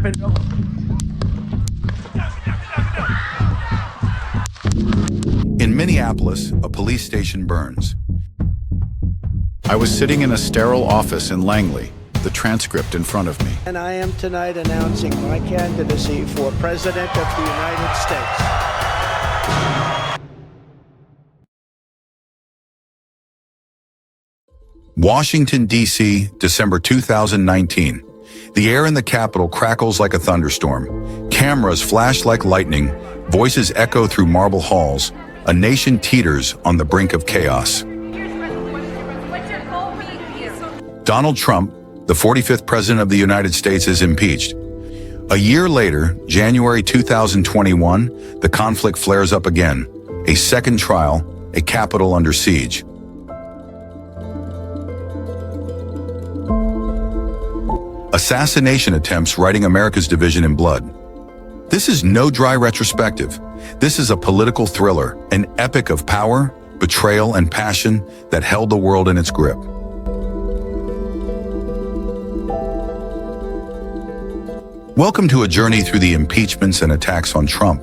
it over. In Minneapolis, a police station burns. I was sitting in a sterile office in Langley, the transcript in front of me. And I am tonight announcing my candidacy for President of the United States. Washington, D.C., December 2019. The air in the Capitol crackles like a thunderstorm. Cameras flash like lightning. Voices echo through marble halls. A nation teeters on the brink of chaos. Donald Trump, the 45th President of the United States, is impeached. A year later, January 2021, the conflict flares up again. A second trial, a Capitol under siege. Assassination attempts writing America's division in blood. This is no dry retrospective. This is a political thriller, an epic of power, betrayal, and passion that held the world in its grip. Welcome to a journey through the impeachments and attacks on Trump,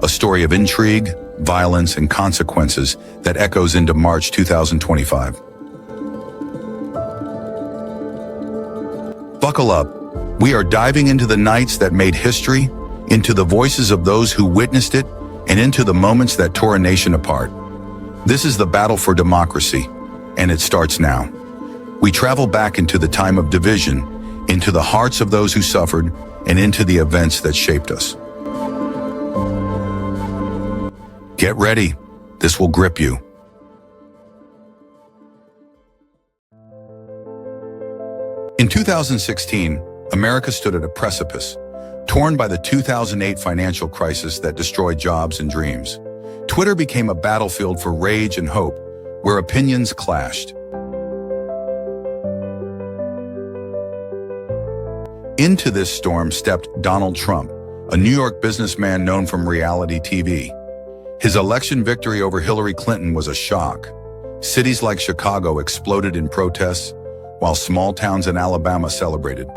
a story of intrigue, violence, and consequences that echoes into March 2025. Buckle up. We are diving into the nights that made history, into the voices of those who witnessed it, and into the moments that tore a nation apart. This is the battle for democracy, and it starts now. We travel back into the time of division, into the hearts of those who suffered, and into the events that shaped us. Get ready. This will grip you. In 2016, America stood at a precipice, torn by the 2008 financial crisis that destroyed jobs and dreams. Twitter became a battlefield for rage and hope, where opinions clashed. Into this storm stepped Donald Trump, a New York businessman known from reality TV. His election victory over Hillary Clinton was a shock. Cities like Chicago exploded in protests, while small towns in Alabama celebrated.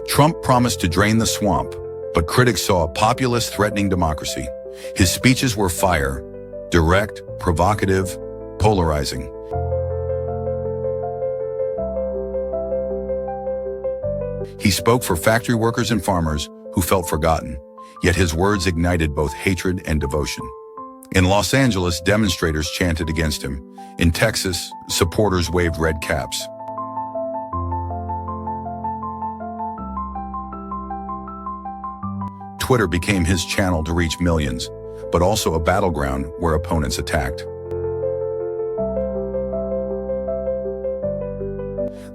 Trump promised to drain the swamp, but critics saw a populist threatening democracy. His speeches were fire, direct, provocative, polarizing. He spoke for factory workers and farmers who felt forgotten, yet his words ignited both hatred and devotion. In Los Angeles, demonstrators chanted against him. In Texas, supporters waved red caps. Twitter became his channel to reach millions, but also a battleground where opponents attacked.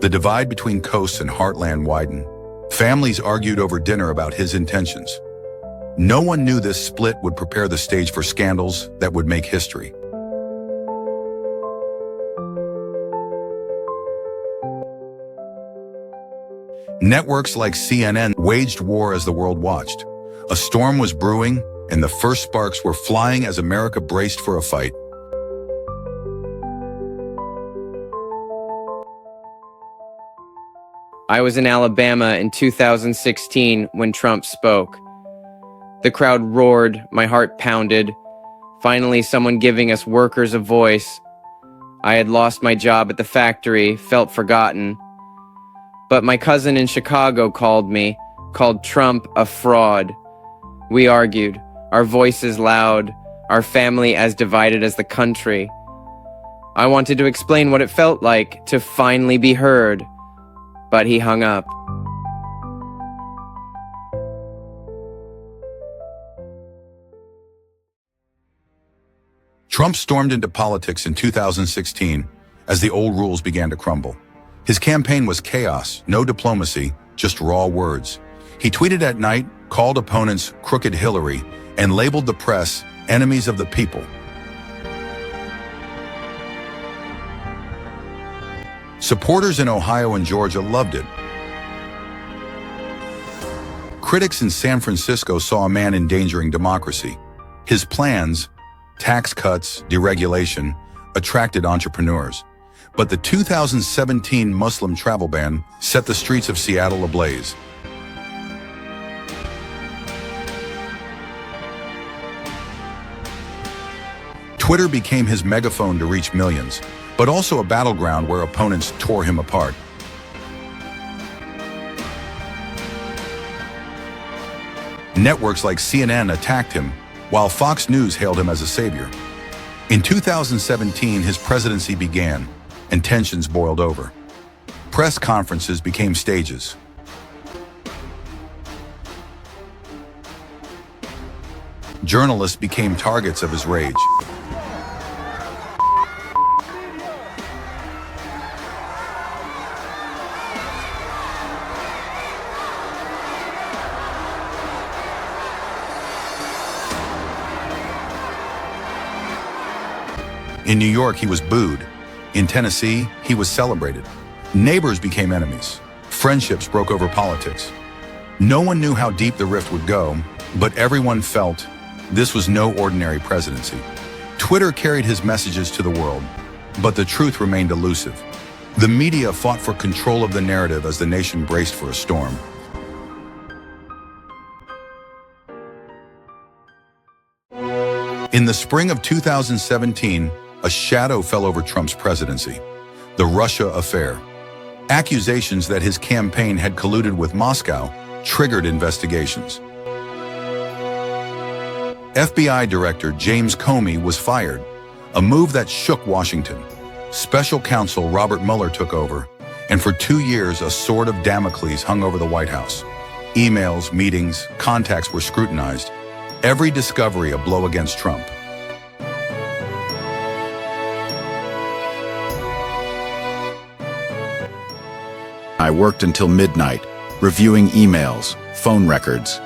The divide between coasts and heartland widened. Families argued over dinner about his intentions. No one knew this split would prepare the stage for scandals that would make history. Networks like CNN waged war as the world watched. A storm was brewing, and the first sparks were flying as America braced for a fight. I was in Alabama in 2016 when Trump spoke. The crowd roared, my heart pounded. Finally, someone giving us workers a voice. I had lost my job at the factory, felt forgotten. But my cousin in Chicago called Trump a fraud. We argued, our voices loud, our family as divided as the country. I wanted to explain what it felt like to finally be heard, but he hung up. Trump stormed into politics in 2016 as the old rules began to crumble. His campaign was chaos, no diplomacy, just raw words. He tweeted at night, called opponents crooked Hillary, and labeled the press enemies of the people. Supporters in Ohio and Georgia loved it. Critics in San Francisco saw a man endangering democracy. His plans, tax cuts, deregulation, attracted entrepreneurs. But the 2017 Muslim travel ban set the streets of Seattle ablaze. Twitter became his megaphone to reach millions, but also a battleground where opponents tore him apart. Networks like CNN attacked him, while Fox News hailed him as a savior. In 2017, his presidency began, and tensions boiled over. Press conferences became stages. Journalists became targets of his rage. In New York, he was booed. In Tennessee, he was celebrated. Neighbors became enemies. Friendships broke over politics. No one knew how deep the rift would go, but everyone felt this was no ordinary presidency. Twitter carried his messages to the world, but the truth remained elusive. The media fought for control of the narrative as the nation braced for a storm. In the spring of 2017, a shadow fell over Trump's presidency: the Russia affair. Accusations that his campaign had colluded with Moscow triggered investigations. FBI Director James Comey was fired, a move that shook Washington. Special counsel Robert Mueller took over, and for 2 years a sword of Damocles hung over the White House. Emails, meetings, contacts were scrutinized. Every discovery a blow against Trump. I worked until midnight, reviewing emails, phone records.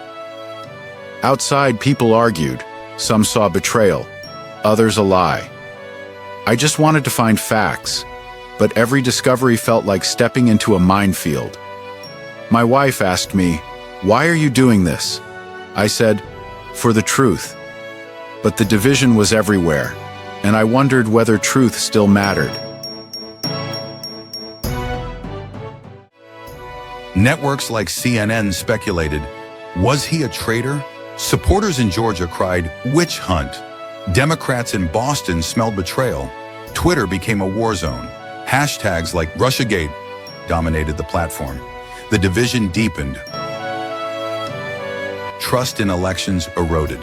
Outside, people argued. Some saw betrayal, others a lie. I just wanted to find facts, but every discovery felt like stepping into a minefield. My wife asked me, "Why are you doing this?" I said, "For the truth." But the division was everywhere, and I wondered whether truth still mattered. Networks like CNN speculated, was he a traitor? Supporters in Georgia cried, "Witch hunt." Democrats in Boston smelled betrayal. Twitter became a war zone. Hashtags like Russiagate dominated the platform. The division deepened. Trust in elections eroded.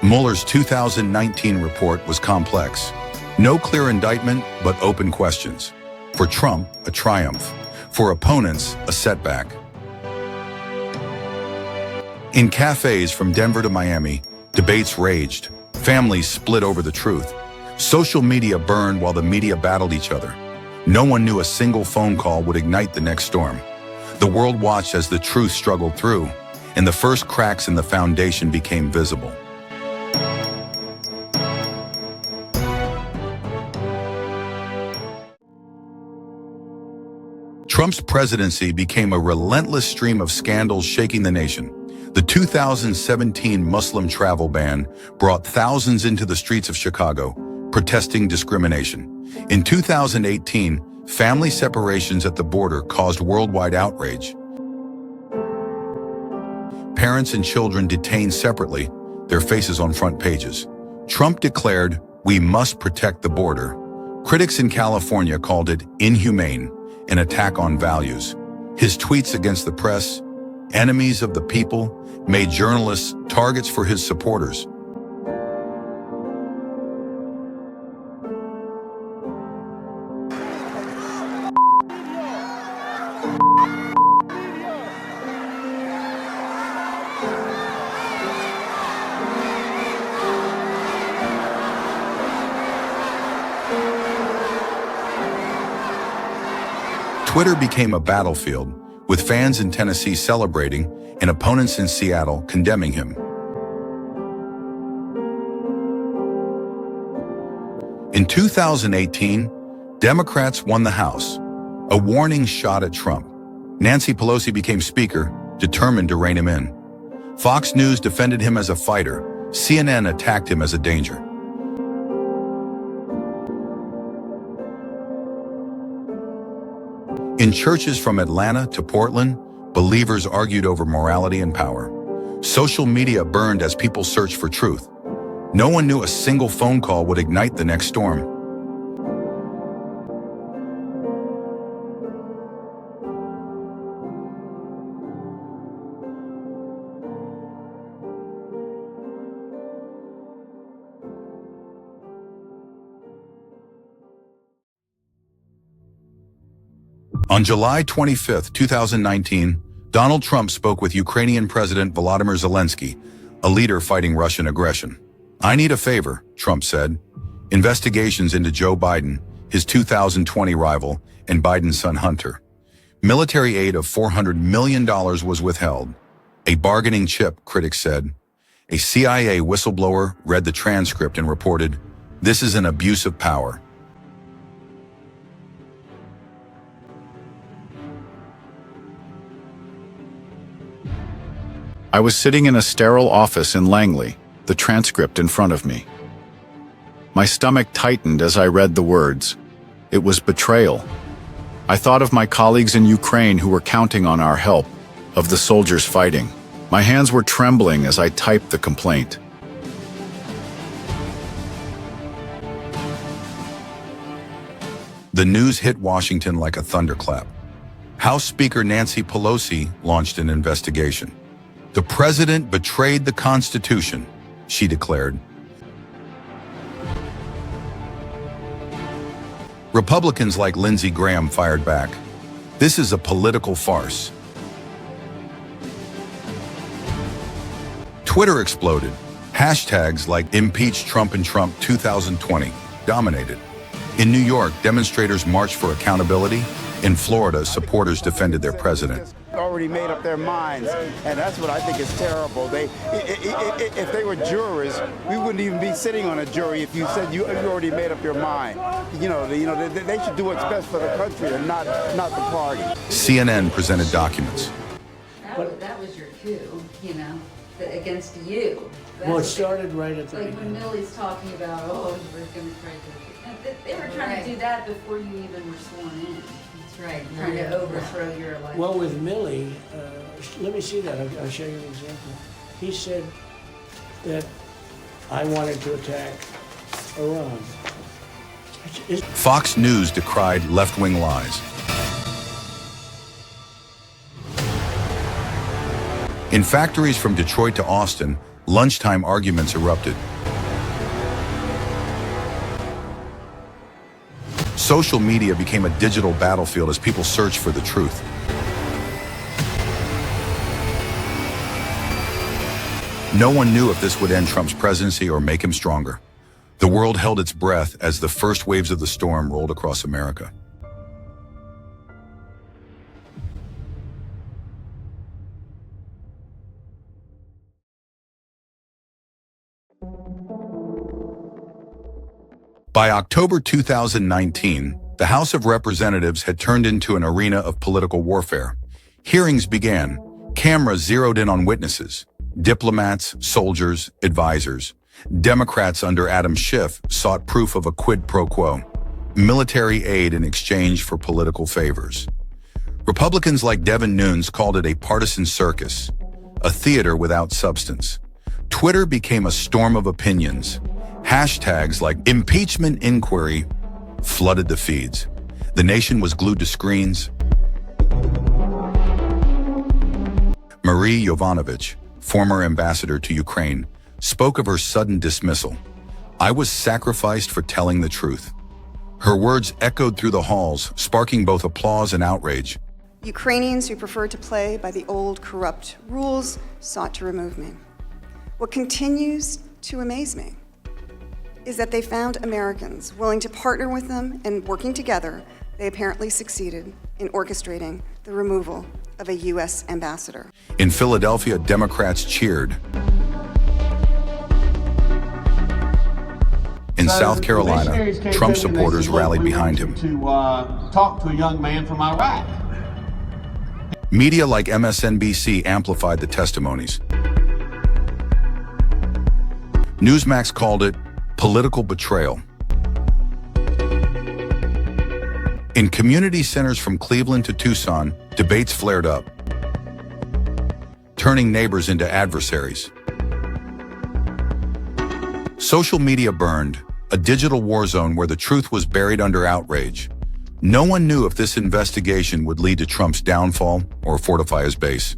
Mueller's 2019 report was complex. No clear indictment, but open questions. For Trump, a triumph. For opponents, a setback. In cafes from Denver to Miami, debates raged. Families split over the truth. Social media burned while the media battled each other. No one knew a single phone call would ignite the next storm. The world watched as the truth struggled through, and the first cracks in the foundation became visible. Trump's presidency became a relentless stream of scandals shaking the nation. The 2017 Muslim travel ban brought thousands into the streets of Chicago, protesting discrimination. In 2018, family separations at the border caused worldwide outrage. Parents and children detained separately, their faces on front pages. Trump declared, "We must protect the border." Critics in California called it inhumane, an attack on values. His tweets against the press, enemies of the people, made journalists targets for his supporters. Twitter became a battlefield, with fans in Tennessee celebrating and opponents in Seattle condemning him. In 2018, Democrats won the House, a warning shot at Trump. Nancy Pelosi became Speaker, determined to rein him in. Fox News defended him as a fighter. CNN attacked him as a danger. In churches from Atlanta to Portland, believers argued over morality and power. Social media burned as people searched for truth. No one knew a single phone call would ignite the next storm. On July 25, 2019, Donald Trump spoke with Ukrainian President Volodymyr Zelensky, a leader fighting Russian aggression. "I need a favor," Trump said. Investigations into Joe Biden, his 2020 rival, and Biden's son Hunter. Military aid of $400 million was withheld. A bargaining chip, critics said. A CIA whistleblower read the transcript and reported, "This is an abuse of power." I was sitting in a sterile office in Langley, the transcript in front of me. My stomach tightened as I read the words. It was betrayal. I thought of my colleagues in Ukraine who were counting on our help, of the soldiers fighting. My hands were trembling as I typed the complaint. The news hit Washington like a thunderclap. House Speaker Nancy Pelosi launched an investigation. "The president betrayed the Constitution," she declared. Republicans like Lindsey Graham fired back. "This is a political farce." Twitter exploded. Hashtags like "Impeach Trump" and "Trump 2020" dominated. In New York, demonstrators marched for accountability. In Florida, supporters defended their president. Already made up their minds, and that's what I think is terrible. If they were jurors, we wouldn't even be sitting on a jury if you said you already made up your mind. They should do what's best for the country and not the party. CNN presented documents. That was your coup, against you. Well, it started right at the like beginning. when Millie's talking about, we're going to try to. They were trying to do that before you even were sworn in. That's right. Trying to overthrow your election. Well, with Millie, let me see that. I'll show you an example. He said that I wanted to attack Iran. Fox News decried left-wing lies. In factories from Detroit to Austin, lunchtime arguments erupted. Social media became a digital battlefield as people searched for the truth. No one knew if this would end Trump's presidency or make him stronger. The world held its breath as the first waves of the storm rolled across America. By October 2019, the House of Representatives had turned into an arena of political warfare. Hearings began. Cameras zeroed in on witnesses, diplomats, soldiers, advisors. Democrats under Adam Schiff sought proof of a quid pro quo, military aid in exchange for political favors. Republicans like Devin Nunes called it a partisan circus, a theater without substance. Twitter became a storm of opinions. Hashtags like impeachment inquiry flooded the feeds. The nation was glued to screens. Marie Yovanovitch, former ambassador to Ukraine, spoke of her sudden dismissal. "I was sacrificed for telling the truth." Her words echoed through the halls, sparking both applause and outrage. Ukrainians who preferred to play by the old corrupt rules sought to remove me. What continues to amaze me is that they found Americans willing to partner with them, and working together, they apparently succeeded in orchestrating the removal of a U.S. ambassador. In Philadelphia, Democrats cheered. In South Carolina, Trump supporters rallied behind him. To talk to a young man from Iraq. Media like MSNBC amplified the testimonies. Newsmax called it political betrayal. In community centers from Cleveland to Tucson, debates flared up, turning neighbors into adversaries. Social media burned, a digital war zone where the truth was buried under outrage. No one knew if this investigation would lead to Trump's downfall or fortify his base.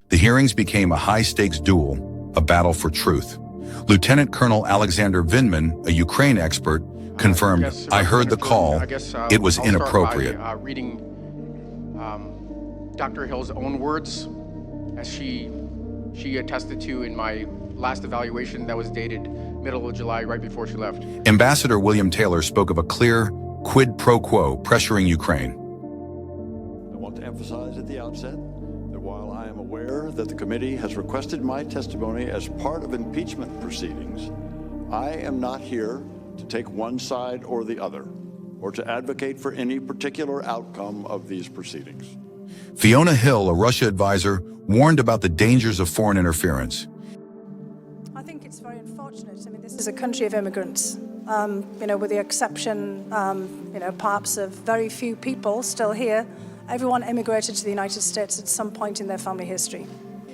The hearings became a high-stakes duel, a battle for truth. Lieutenant Colonel Alexander Vindman, a Ukraine expert, confirmed, "I heard the call. It was inappropriate." I'll start by reading Dr. Hill's own words, as she attested to in my last evaluation that was dated middle of July, right before she left. Ambassador William Taylor spoke of a clear quid pro quo pressuring Ukraine. I want to emphasize at the outset that while I am aware that the committee has requested my testimony as part of impeachment proceedings, I am not here to take one side or the other, or to advocate for any particular outcome of these proceedings. Fiona Hill, a Russia advisor, warned about the dangers of foreign interference. I think it's very unfortunate. I mean, this is a country of immigrants, with the exception, perhaps of very few people still here. Everyone immigrated to the United States at some point in their family history.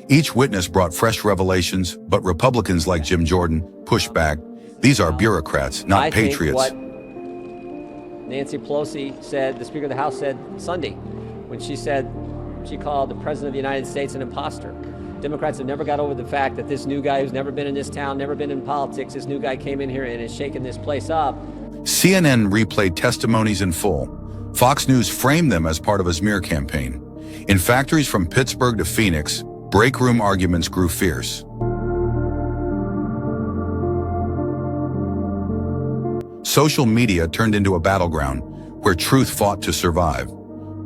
Each witness brought fresh revelations, but Republicans like Jim Jordan pushed back. These are bureaucrats, not patriots. I think what Nancy Pelosi said, the Speaker of the House said Sunday, when she called the President of the United States an imposter. Democrats have never got over the fact that this new guy who's never been in this town, never been in politics, this new guy came in here and has shaken this place up. CNN replayed testimonies in full. Fox News framed them as part of a smear campaign. In factories from Pittsburgh to Phoenix, break room arguments grew fierce. Social media turned into a battleground where truth fought to survive.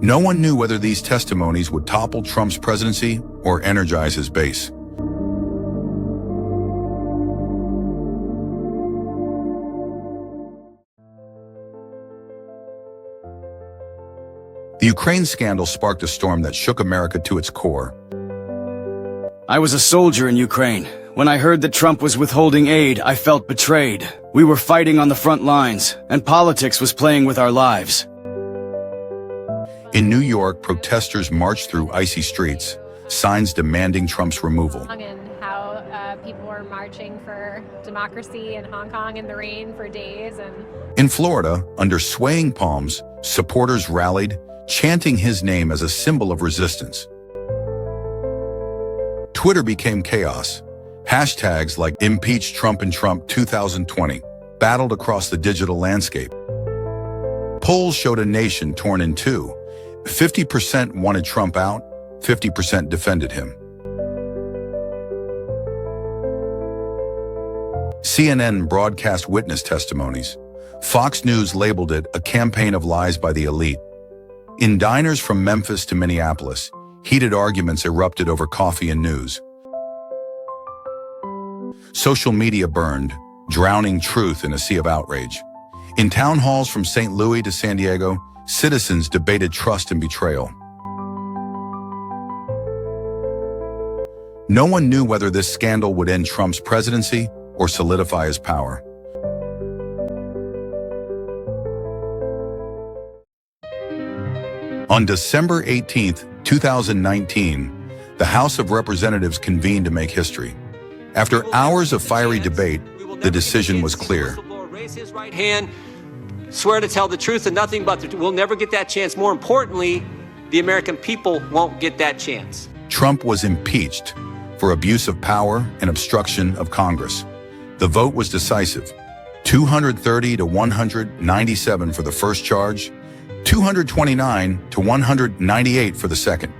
No one knew whether these testimonies would topple Trump's presidency or energize his base. The Ukraine scandal sparked a storm that shook America to its core. I was a soldier in Ukraine. When I heard that Trump was withholding aid, I felt betrayed. We were fighting on the front lines, and politics was playing with our lives. In New York, protesters marched through icy streets, signs demanding Trump's removal. And how people were marching for democracy in Hong Kong in the rain for days. In Florida, under swaying palms, supporters rallied, chanting his name as a symbol of resistance. Twitter became chaos. Hashtags like Impeach Trump and Trump 2020 battled across the digital landscape. Polls showed a nation torn in two. 50% wanted Trump out, 50% defended him. CNN broadcast witness testimonies. Fox News labeled it a campaign of lies by the elite. In diners from Memphis to Minneapolis, heated arguments erupted over coffee and news. Social media burned, drowning truth in a sea of outrage. In town halls from St. Louis to San Diego, citizens debated trust and betrayal. No one knew whether this scandal would end Trump's presidency or solidify his power. On December 18, 2019, the House of Representatives convened to make history. After hours of fiery debate, the decision was clear. Raise his right hand, swear to tell the truth and nothing but the truth. We'll never get that chance. More importantly, the American people won't get that chance. Trump was impeached for abuse of power and obstruction of Congress. The vote was decisive. 230 to 197 for the first charge, 229 to 198 for the second.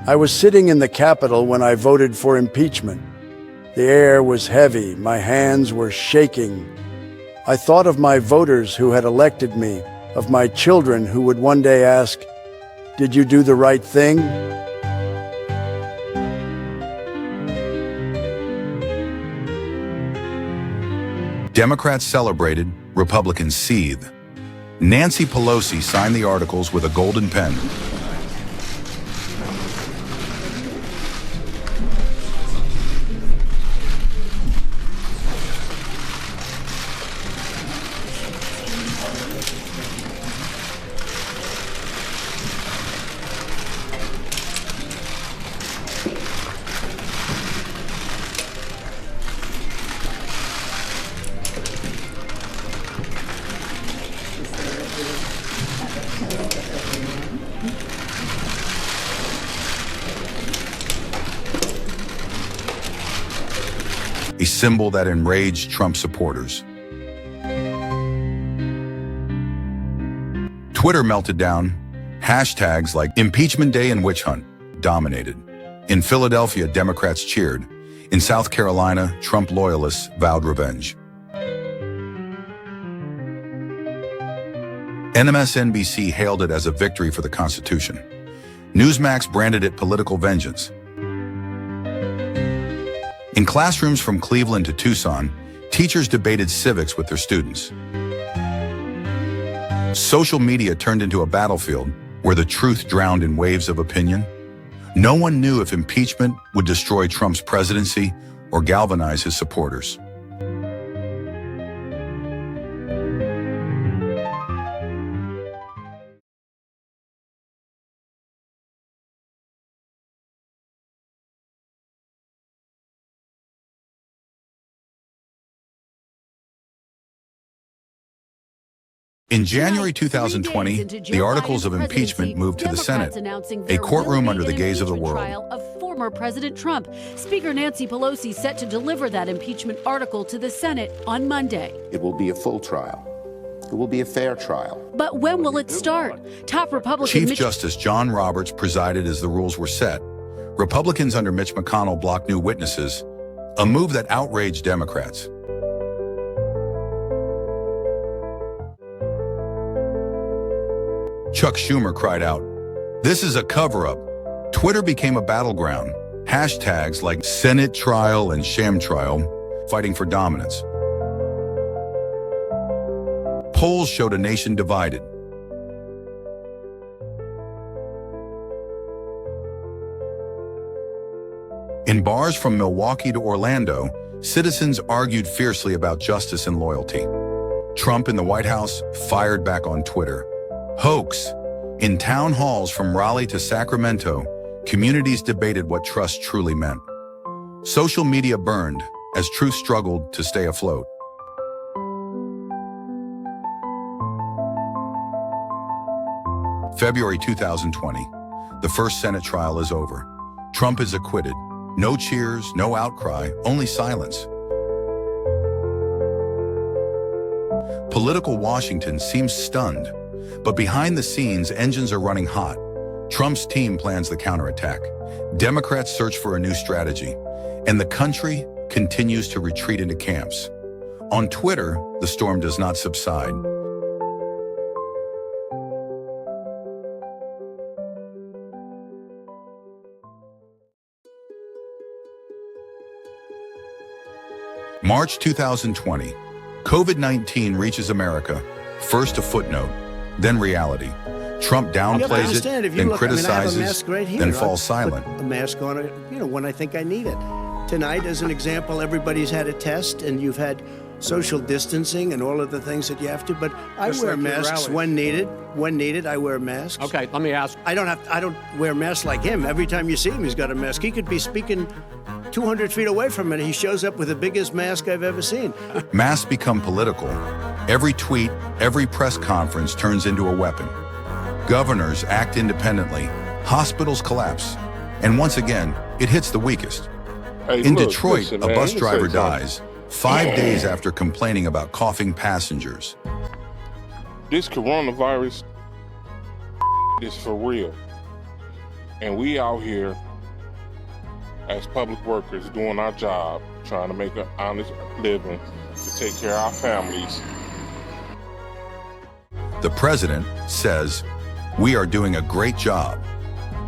I was sitting in the Capitol when I voted for impeachment. The air was heavy, my hands were shaking. I thought of my voters who had elected me, of my children who would one day ask, "Did you do the right thing?" Democrats celebrated, Republicans seethe. Nancy Pelosi signed the articles with a golden pen. A symbol that enraged Trump supporters. Twitter melted down. Hashtags like impeachment day and witch hunt dominated. In Philadelphia, Democrats cheered. In South Carolina, Trump loyalists vowed revenge. MSNBC hailed it as a victory for the Constitution. Newsmax branded it political vengeance. In classrooms from Cleveland to Tucson, teachers debated civics with their students. Social media turned into a battlefield where the truth drowned in waves of opinion. No one knew if impeachment would destroy Trump's presidency or galvanize his supporters. In January 2020, the articles of impeachment moved to the Senate, a courtroom under the gaze of the world. Trial of former President Trump. Speaker Nancy Pelosi set to deliver that impeachment article to the Senate on Monday. It will be a full trial. It will be a fair trial. But when will it start? Top Republican Chief Justice John Roberts presided as the rules were set. Republicans under Mitch McConnell blocked new witnesses, a move that outraged Democrats. Chuck Schumer cried out, "This is a cover-up." Twitter became a battleground. Hashtags like Senate trial and sham trial, fighting for dominance. Polls showed a nation divided. In bars from Milwaukee to Orlando, citizens argued fiercely about justice and loyalty. Trump in the White House fired back on Twitter. Hoax. In town halls from Raleigh to Sacramento, communities debated what trust truly meant. Social media burned as truth struggled to stay afloat. February 2020. The first Senate trial is over. Trump is acquitted. No cheers, no outcry, only silence. Political Washington seems stunned. But behind the scenes, engines are running hot. Trump's team plans the counterattack. Democrats search for a new strategy. And the country continues to retreat into camps. On Twitter, the storm does not subside. March 2020. COVID-19 reaches America. First a footnote, then reality. Trump downplays it, then criticizes, then falls silent. A mask on, when I think I need it. Tonight, as an example, everybody's had a test, and you've had social distancing and all of the things that you have to. But I wear masks when needed. When needed, I wear masks. Okay, let me ask. I don't wear masks like him. Every time you see him, he's got a mask. He could be speaking 200 feet away from it. He shows up with the biggest mask I've ever seen. Masks become political. Every tweet, every press conference turns into a weapon. Governors act independently. Hospitals collapse. And once again, it hits the weakest. In Detroit, a bus driver dies 5 days after complaining about coughing passengers. This coronavirus is for real. And we out here as public workers doing our job, trying to make an honest living, to take care of our families. The president says, "We are doing a great job."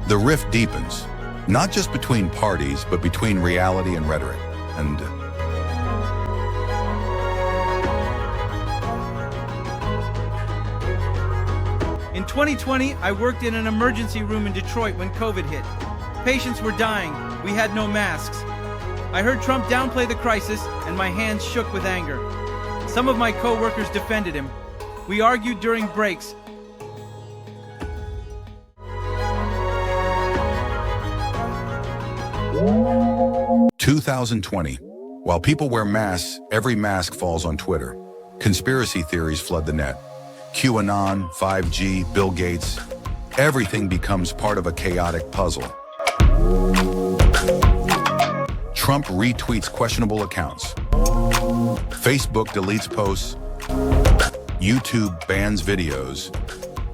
The rift deepens, not just between parties, but between reality and rhetoric. And In 2020, I worked in an emergency room in Detroit when COVID hit. Patients were dying. We had no masks. I heard Trump downplay the crisis, and my hands shook with anger. Some of my co-workers defended him. We argued during breaks. In 2020, while people wear masks, every mask falls on Twitter. Conspiracy theories flood the net. QAnon, 5G, Bill Gates, everything becomes part of a chaotic puzzle. Trump retweets questionable accounts. Facebook deletes posts. YouTube bans videos.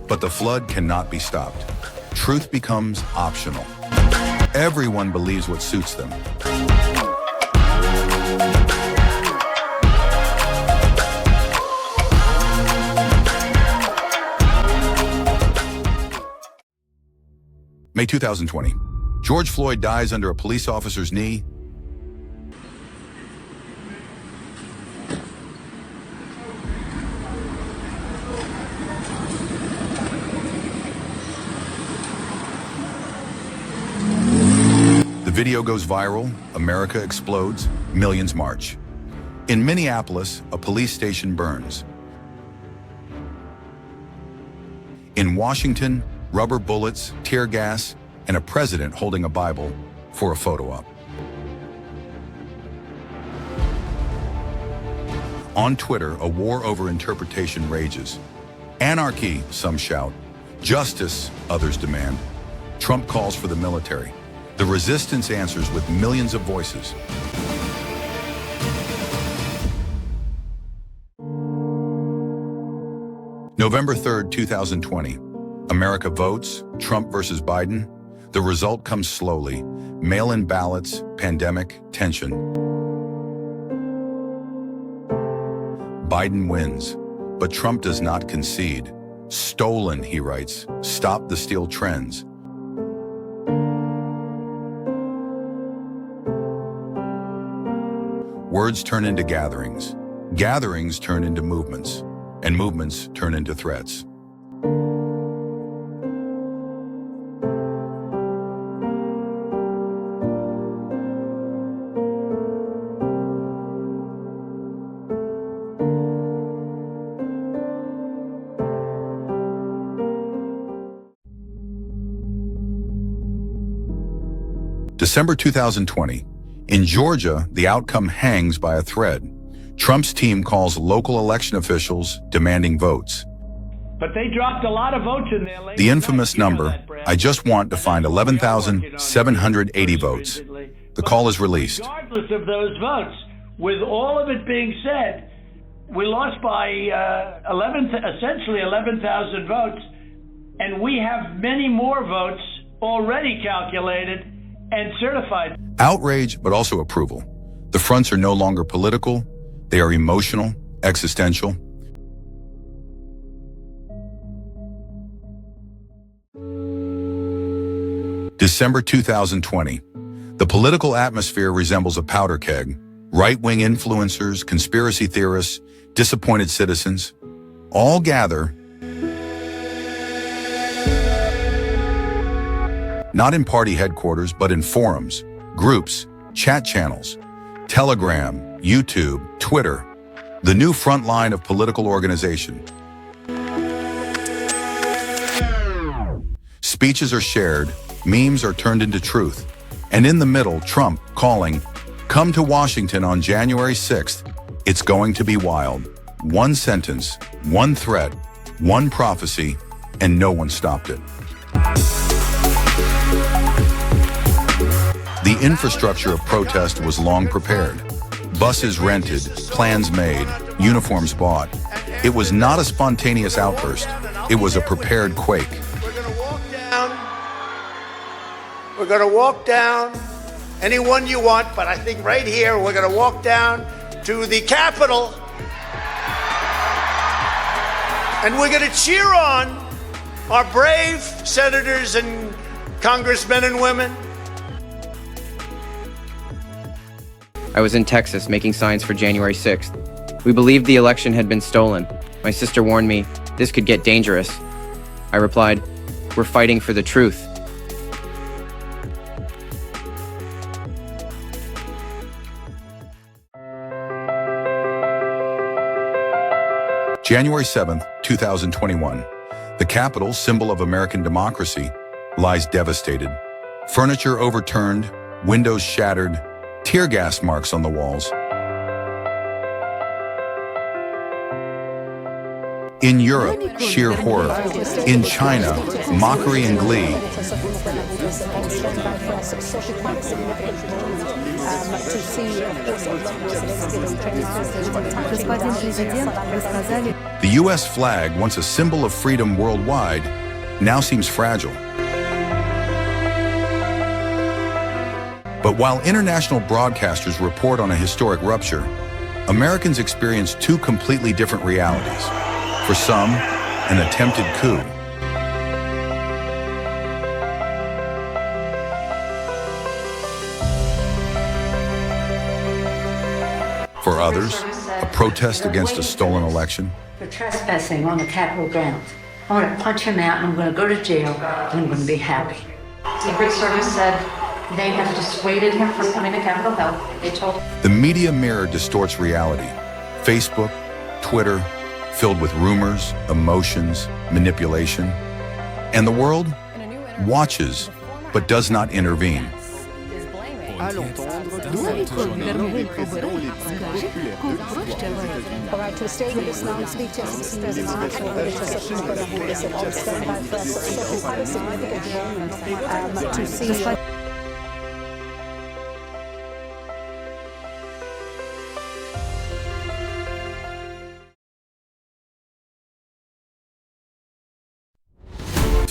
But the flood cannot be stopped. Truth becomes optional. Everyone believes what suits them. May 2020. George Floyd dies under a police officer's knee. The video goes viral, America explodes, millions march. In Minneapolis, a police station burns. In Washington, rubber bullets, tear gas, and a president holding a Bible for a photo op. On Twitter, a war over interpretation rages. Anarchy, some shout. Justice, others demand. Trump calls for the military. The resistance answers with millions of voices. November 3rd, 2020. America votes, Trump versus Biden. The result comes slowly. Mail-in ballots, pandemic, tension. Biden wins, but Trump does not concede. Stolen, he writes. Stop the steal trends. Words turn into gatherings. Gatherings turn into movements. And movements turn into threats. December 2020. In Georgia, the outcome hangs by a thread. Trump's team calls local election officials demanding votes. But they dropped a lot of votes in there. The infamous number, I just want to find 11,780 votes. The call is released. Regardless of those votes, with all of it being said, we lost by essentially 11,000 votes, and we have many more votes already calculated and certified. Outrage, but also approval. The fronts are no longer political. They are emotional, existential. December 2020. The political atmosphere resembles a powder keg. Right-wing influencers, conspiracy theorists, disappointed citizens, all gather, not in party headquarters, but in forums, groups, chat channels, Telegram, YouTube, Twitter, the new front line of political organization. Speeches are shared, memes are turned into truth, and in the middle, Trump calling, "Come to Washington on January 6th. It's going to be wild." One sentence, one threat, one prophecy, and no one stopped it. The infrastructure of protest was long prepared. Buses rented, plans made, uniforms bought. It was not a spontaneous outburst. It was a prepared quake. We're going to walk down anyone you want, but I think right here we're going to walk down to the Capitol and we're going to cheer on our brave senators and congressmen and women. I was in Texas making signs for January 6th. We believed the election had been stolen. My sister warned me, this could get dangerous. I replied. We're fighting for the truth. January 7th, 2021. The Capitol, symbol of American democracy, lies devastated. Furniture overturned, windows shattered, tear gas marks on the walls. In Europe, sheer horror. In China, mockery and glee. The U.S. flag, once a symbol of freedom worldwide, now seems fragile. But while international broadcasters report on a historic rupture, Americans experience two completely different realities. For some, an attempted coup. For others, a protest against a stolen election. For trespassing on the Capitol grounds. I'm going to punch him out and I'm going to go to jail and I'm going to be happy. Secret Service said they have dissuaded him from coming to Capitol Hill. They told him. The media mirror distorts reality. Facebook, Twitter, filled with rumors, emotions, manipulation. And the world watches, but does not intervene.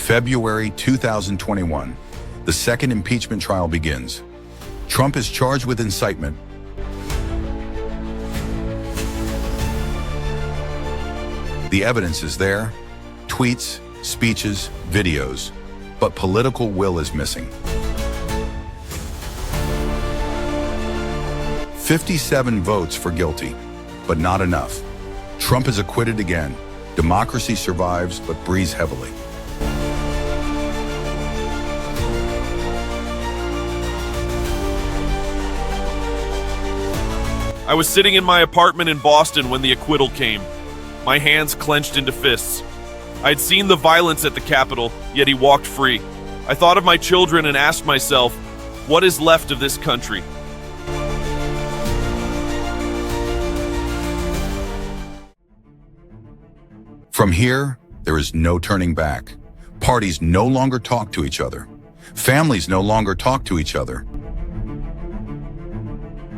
February 2021, the second impeachment trial begins. Trump is charged with incitement. The evidence is there, tweets, speeches, videos, but political will is missing. 57 votes for guilty, but not enough. Trump is acquitted again. Democracy survives, but breathes heavily. I was sitting in my apartment in Boston when the acquittal came, my hands clenched into fists. I'd seen the violence at the Capitol, yet he walked free. I thought of my children and asked myself, what is left of this country? From here, there is no turning back. Parties no longer talk to each other. Families no longer talk to each other.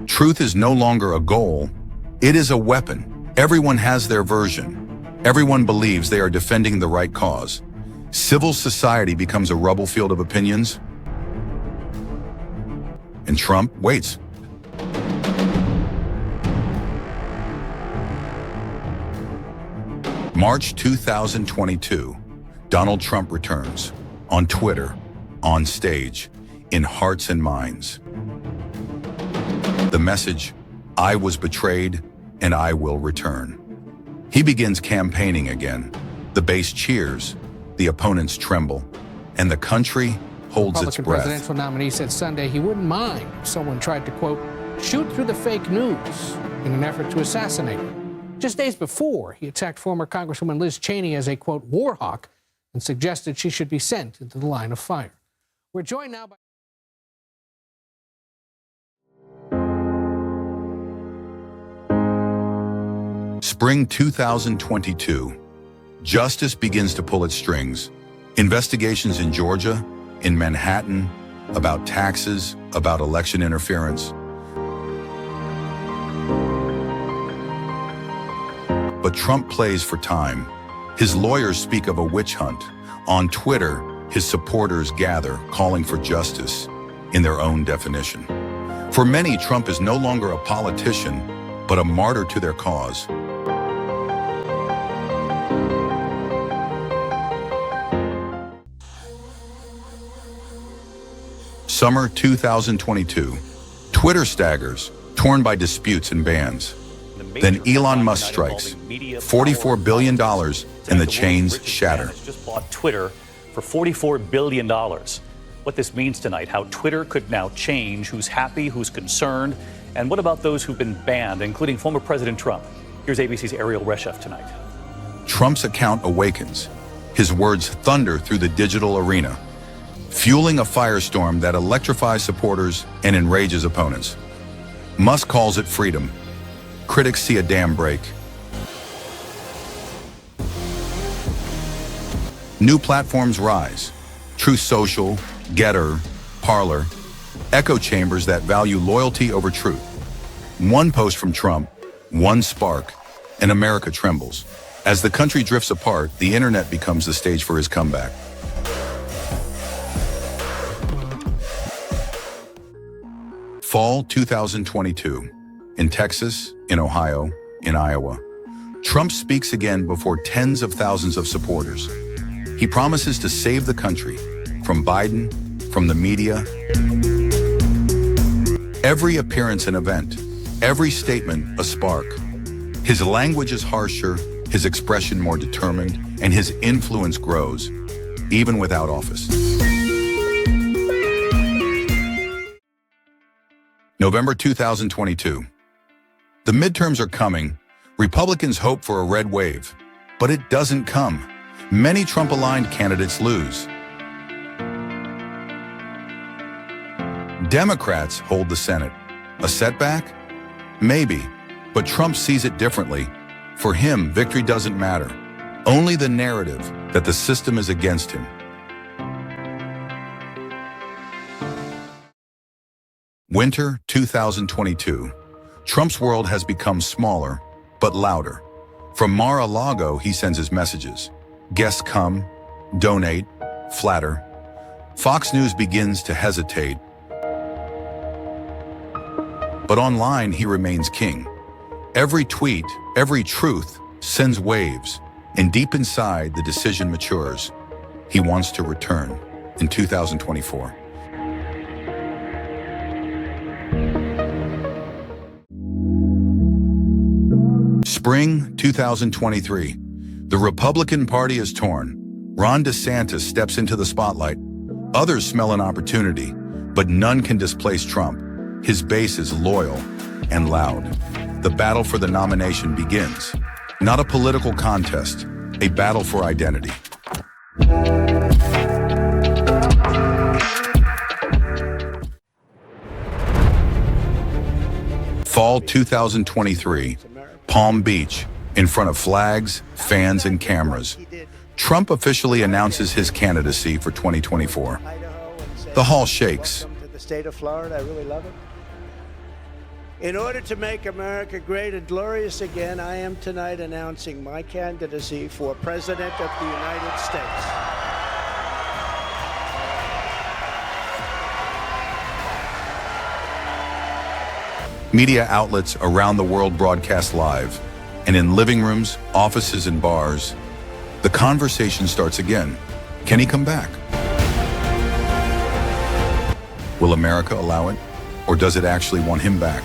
Truth is no longer a goal, it is a weapon. Everyone has their version. Everyone believes they are defending the right cause. Civil society becomes a rubble field of opinions. And Trump waits. March 2022, Donald Trump returns. On Twitter, on stage, in hearts and minds. The message, I was betrayed and I will return. He begins campaigning again. The base cheers, the opponents tremble, and the country holds its breath. The presidential nominee said Sunday he wouldn't mind if someone tried to, quote, shoot through the fake news in an effort to assassinate him. Just days before, he attacked former Congresswoman Liz Cheney as a, quote, war hawk and suggested she should be sent into the line of fire. We're joined now by... Spring 2022. Justice begins to pull its strings. Investigations in Georgia, in Manhattan, about taxes, about election interference. But Trump plays for time. His lawyers speak of a witch hunt. On Twitter, his supporters gather, calling for justice, in their own definition. For many, Trump is no longer a politician, but a martyr to their cause. Summer 2022. Twitter staggers, torn by disputes and bans. Then Elon Musk strikes. $44 billion and the chains shatter. Just bought Twitter for $44 billion. What this means tonight, how Twitter could now change who's happy, who's concerned, and what about those who've been banned, including former President Trump? Here's ABC's Ariel Reshef tonight. Trump's account awakens. His words thunder through the digital arena, fueling a firestorm that electrifies supporters and enrages opponents. Musk calls it freedom. Critics see a dam break. New platforms rise. Truth Social, Getter, Parler, echo chambers that value loyalty over truth. One post from Trump, one spark, and America trembles. As the country drifts apart, the internet becomes the stage for his comeback. Fall 2022. In Texas, in Ohio, in Iowa, Trump speaks again before tens of thousands of supporters. He promises to save the country from Biden, from the media. Every appearance an event, every statement a spark. His language is harsher, his expression more determined, and his influence grows, even without office. November 2022. The midterms are coming. Republicans hope for a red wave, but it doesn't come. Many Trump-aligned candidates lose. Democrats hold the Senate. A setback? Maybe, but Trump sees it differently. For him, victory doesn't matter. Only the narrative that the system is against him. Winter 2022. Trump's world has become smaller, but louder. From Mar-a-Lago, he sends his messages. Guests come, donate, flatter. Fox News begins to hesitate. But online, he remains king. Every tweet, every truth sends waves, and deep inside, the decision matures. He wants to return in 2024. Spring 2023. The Republican Party is torn. Ron DeSantis steps into the spotlight. Others smell an opportunity, but none can displace Trump. His base is loyal and loud. The battle for the nomination begins. Not a political contest, a battle for identity. Fall 2023, Palm Beach, in front of flags, fans, and cameras. Trump officially announces his candidacy for 2024. The hall shakes. Welcome to the state of Florida. I really love it. In order to make America great and glorious again, I am tonight announcing my candidacy for President of the United States. Media outlets around the world broadcast live, and in living rooms, offices, and bars, the conversation starts again. Can he come back? Will America allow it, or does it actually want him back?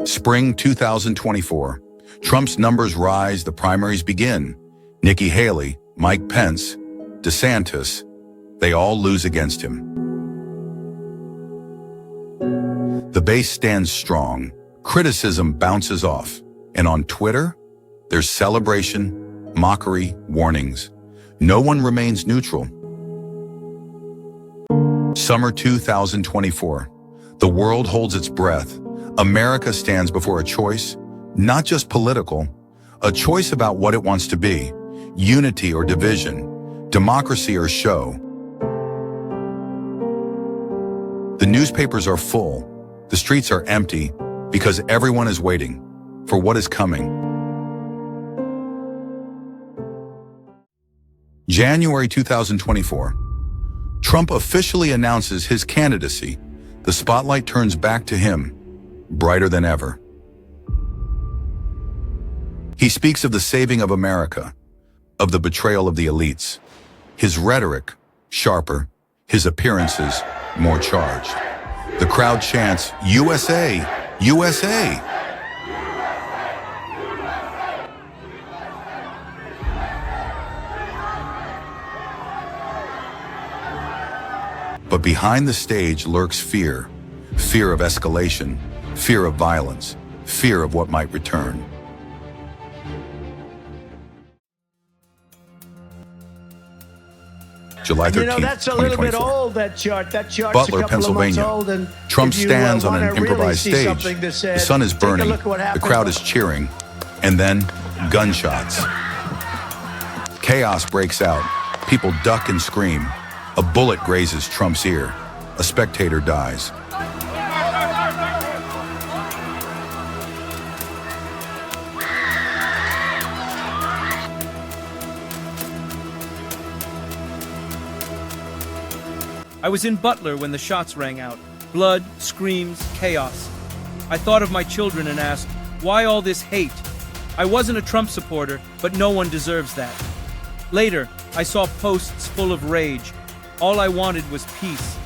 Spring 2024. Trump's numbers rise, the primaries begin. Nikki Haley, Mike Pence, DeSantis, they all lose against him. The base stands strong. Criticism bounces off. And on Twitter, there's celebration, mockery, warnings. No one remains neutral. Summer 2024. The world holds its breath. America stands before a choice, not just political, a choice about what it wants to be, unity or division, democracy or show. The newspapers are full, the streets are empty, because everyone is waiting for what is coming. January 2024. Trump officially announces his candidacy. The spotlight turns back to him, brighter than ever. He speaks of the saving of America, of the betrayal of the elites. His rhetoric, sharper, his appearances, more charged. The crowd chants, USA, USA. But behind the stage lurks fear. Fear of escalation, fear of violence, fear of what might return. July 13th, that's a little bit 2024. old, that chart. That chart's Butler, a couple of months Pennsylvania. old, and Trump if you, stands on wanna an improvised really see stage. something that The said, sun is take a burning. look at what The happened. crowd is cheering. And then, gunshots. Chaos breaks out. People duck and scream. A bullet grazes Trump's ear. A spectator dies. I was in Butler when the shots rang out. Blood, screams, chaos. I thought of my children and asked, why all this hate? I wasn't a Trump supporter, but no one deserves that. Later, I saw posts full of rage. All I wanted was peace.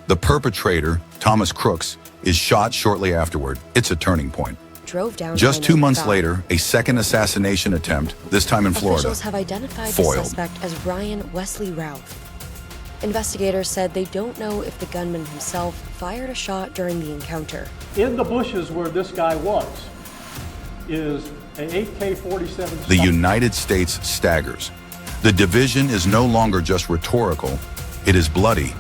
The perpetrator, Thomas Crooks, is shot shortly afterward. It's a turning point. Drove down Just 2 months I-95. later, a second assassination attempt, this time in Florida, Officials have identified foiled. the suspect as Ryan Wesley Ralph. Investigators said they don't know if the gunman himself fired a shot during the encounter. In the bushes where this guy was is an AK-47. The United States staggers. The division is no longer just rhetorical, it is bloody.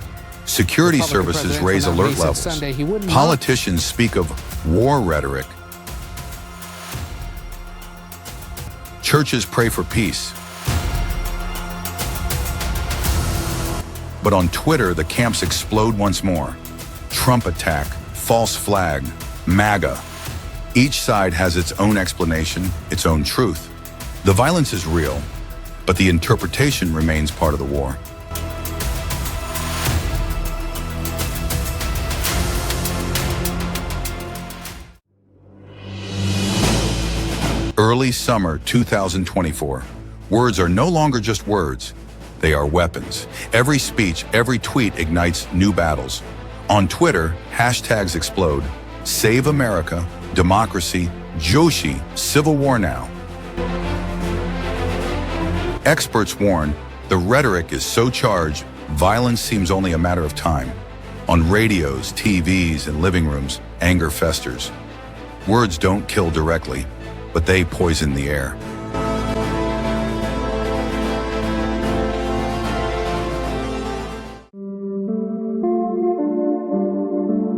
Security Republican services president raise came out and alert he said levels. Sunday he wouldn't Politicians speak of war rhetoric. Churches pray for peace. But on Twitter, the camps explode once more. Trump attack, false flag, MAGA. Each side has its own explanation, its own truth. The violence is real, but the interpretation remains part of the war. Early summer 2024. Words are no longer just words. They are weapons. Every speech, every tweet ignites new battles. On Twitter, hashtags explode. Save America, democracy, Joshi, civil war now. Experts warn the rhetoric is so charged, violence seems only a matter of time. On radios, TVs, and living rooms, anger festers. Words don't kill directly, but they poison the air.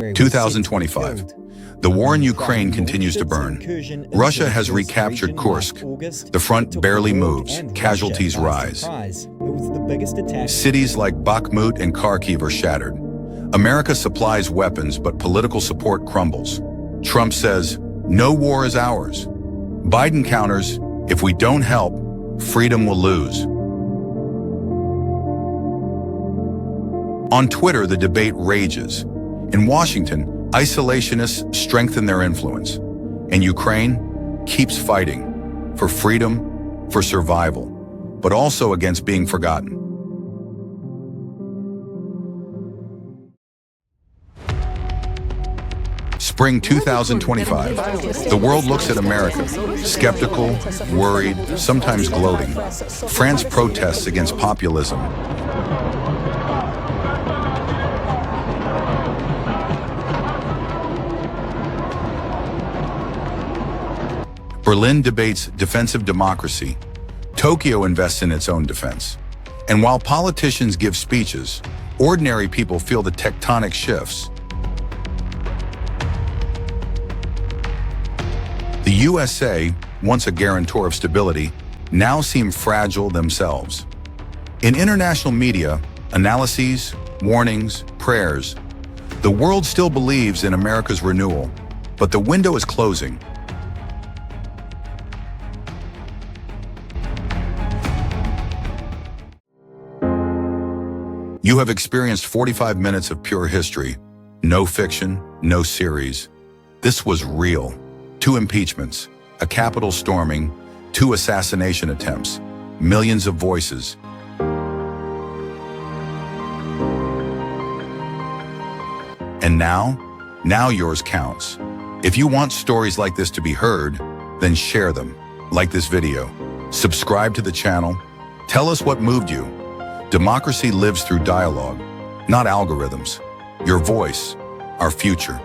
In 2025. The war in Ukraine continues to burn. Russia has recaptured Kursk. The front barely moves. Casualties rise. Cities like Bakhmut and Kharkiv are shattered. America supplies weapons, but political support crumbles. Trump says, "No war is ours." Biden counters, "If we don't help, freedom will lose." On Twitter, the debate rages. In Washington, isolationists strengthen their influence. And Ukraine keeps fighting for freedom, for survival, but also against being forgotten. Spring 2025. The world looks at America, skeptical, worried, sometimes gloating. France protests against populism. Berlin debates defensive democracy. Tokyo invests in its own defense. And while politicians give speeches, ordinary people feel the tectonic shifts. The USA, once a guarantor of stability, now seem fragile themselves. In international media, analyses, warnings, prayers, the world still believes in America's renewal, but the window is closing. You have experienced 45 minutes of pure history. No fiction, no series. This was real. 2 impeachments, a Capitol storming, 2 assassination attempts, millions of voices. And now yours counts. If you want stories like this to be heard, then share them. Like this video. Subscribe to the channel. Tell us what moved you. Democracy lives through dialogue, not algorithms. Your voice, our future.